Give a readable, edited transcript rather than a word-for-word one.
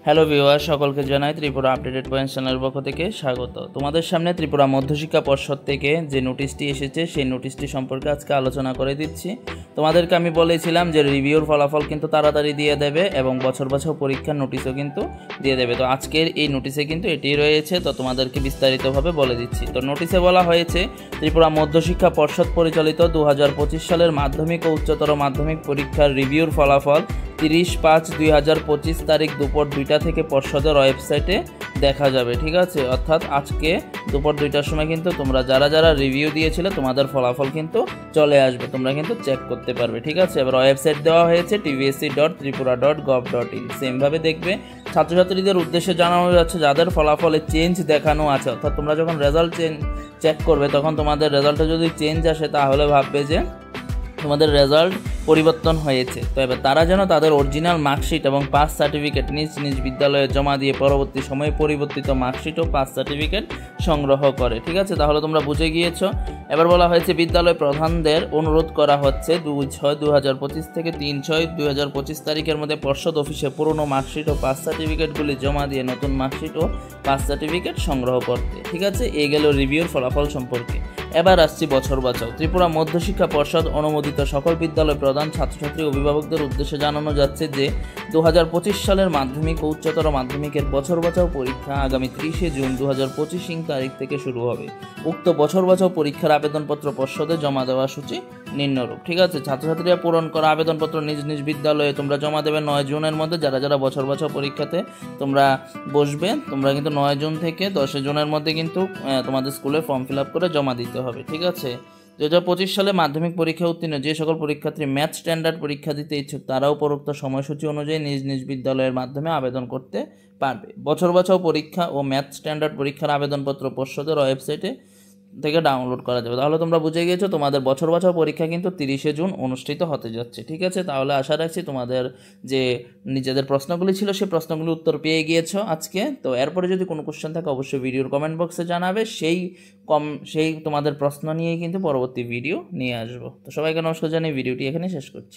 Hello viewer, সকলকে জানাই Tripura updated point চ্যানেলের পক্ষ থেকে স্বাগত। তোমাদের সামনে ত্রিপুরা মধ্যশিক্ষা পর্ষদ থেকে যে নোটিশটি এসেছে সেই নোটিশটি সম্পর্কে আজকে আলোচনা করে দিচ্ছি। তোমাদেরকে আমি বলেছিলাম যে রিভিউর ফলাফল কিন্তু তাড়াতাড়ি দিয়ে দেবে এবং বছর বছর পরীক্ষার নোটিশও কিন্তু দিয়ে দেবে। তো আজকের এই নোটিশে কিন্তু এটি রয়েছে, তো তোমাদেরকে বিস্তারিতভাবে বলে দিচ্ছি। তো নোটিশে বলা হয়েছে ত্রিপুরা মধ্যশিক্ষা পর্ষদ পরিচালিত 2025 সালের মাধ্যমিক ও উচ্চতর মাধ্যমিক পরীক্ষার রিভিউর ফলাফল 30/5/2025 তারিখ দুপুর 2টা থেকে পর্ষদের ওয়েবসাইটে দেখা যাবে। ঠিক আছে, অর্থাৎ আজকে দুপুর 2টার সময় কিন্তু তোমরা যারা রিভিউ দিয়েছিলে তোমাদের ফলাফল কিন্তু চলে আসবে, তোমরা কিন্তু চেক করতে পারবে। ঠিক আছে, এবার ওয়েবসাইট দেওয়া হয়েছে tvsc.tripura.gov.in। সেমভাবে দেখবে ছাত্রছাত্রীদের উদ্দেশ্যে জানানো যাচ্ছে যাদের ফলাফলে চেঞ্জ দেখানো আছে, অর্থাৎ তোমরা যখন রেজাল্ট চেক করবে তখন তোমাদের রেজাল্টে যদি চেঞ্জ আসে তাহলে ভাববে যে তোমাদের রেজাল্ট পরিবর্তন হয়েছে। তো এবার তারা যেন তাদের অরিজিনাল মার্কশিট এবং পাস সার্টিফিকেট নিজ নিজ বিদ্যালয়ে জমা দিয়ে পরবর্তী সময়ে পরিবর্তিত মার্কশিট ও পাস সার্টিফিকেট সংগ্রহ করে। ঠিক আছে, তাহলে তোমরা বুঝে গিয়েছো। এবার বলা হয়েছে বিদ্যালয় প্রধানদের অনুরোধ করা হচ্ছে 2/6/2025 থেকে 3/6/2025 তারিখের মধ্যে পর্ষদ অফিসে পুরনো মার্কশিট ও পাস সার্টিফিকেটগুলি জমা দিয়ে নতুন মার্কশিট ও পাস সার্টিফিকেট সংগ্রহ করতে। ঠিক আছে, এই গেল রিভিউর ফলাফল সম্পর্কে। এবার আসছি বছর বাঁচাও। ত্রিপুরা মধ্যশিক্ষা পর্ষদ অনুমোদিত সকল বিদ্যালয় প্রধান ছাত্রছাত্রী অভিভাবকদের উদ্দেশ্যে জানানো যাচ্ছে যে 2025 সালের মাধ্যমিক ও উচ্চতর মাধ্যমিকের বছর বাঁচাও পরীক্ষা আগামী 30 জুন 2025 তারিখ থেকে শুরু হবে। উক্ত বছর বাঁচাও পরীক্ষার আবেদনপত্র পর্ষদে জমা দেওয়ার সূচি নিম্নরূপ। ঠিক আছে, ছাত্রছাত্রীরা পূরণ করা আবেদনপত্র নিজ নিজ বিদ্যালয়ে তোমরা জমা দেবে 9 জুনের মধ্যে। যারা বছর বাঁচাও পরীক্ষাতে তোমরা বসবে, তোমরা কিন্তু 9 জুন থেকে 10 জুনের মধ্যে কিন্তু তোমাদের স্কুলে ফর্ম ফিল আপ করে জমা দিতে হবে। ঠিক আছে, 2025 সালে মাধ্যমিক পরীক্ষা উত্তীর্ণ যে সকল পরীক্ষার্থী ম্যাথ স্ট্যান্ডার্ড পরীক্ষা দিতে ইচ্ছুক তারাও উপরোক্ত সময়সূচি অনুযায়ী নিজ নিজ বিদ্যালয়ের মাধ্যমে আবেদন করতে পারবে। বছর বাঁচাও পরীক্ষা ও ম্যাথ স্ট্যান্ডার্ড পরীক্ষার আবেদনপত্র পর্ষদের ওয়েবসাইটে থেকে ডাউনলোড করা যাবে। তাহলে তোমরা বুঝে গিয়েছো তোমাদের বছর বাঁচাও পরীক্ষা কিন্তু 30 জুন অনুষ্ঠিত হতে যাচ্ছে। ঠিক আছে, তাহলে আশা রাখছি তোমাদের যে নিজেদের প্রশ্নগুলি ছিল সেই প্রশ্নগুলির উত্তর পেয়ে গিয়েছো আজকে। তো এরপরে যদি কোনো কোশ্চেন থাকে অবশ্যই ভিডিওর কমেন্ট বক্সে জানাবে, সেই তোমাদের প্রশ্ন নিয়েই কিন্তু পরবর্তী ভিডিও নিয়ে আসবো। তো সবাইকে নমস্কার জানিয়ে ভিডিওটি এখানে শেষ করছি।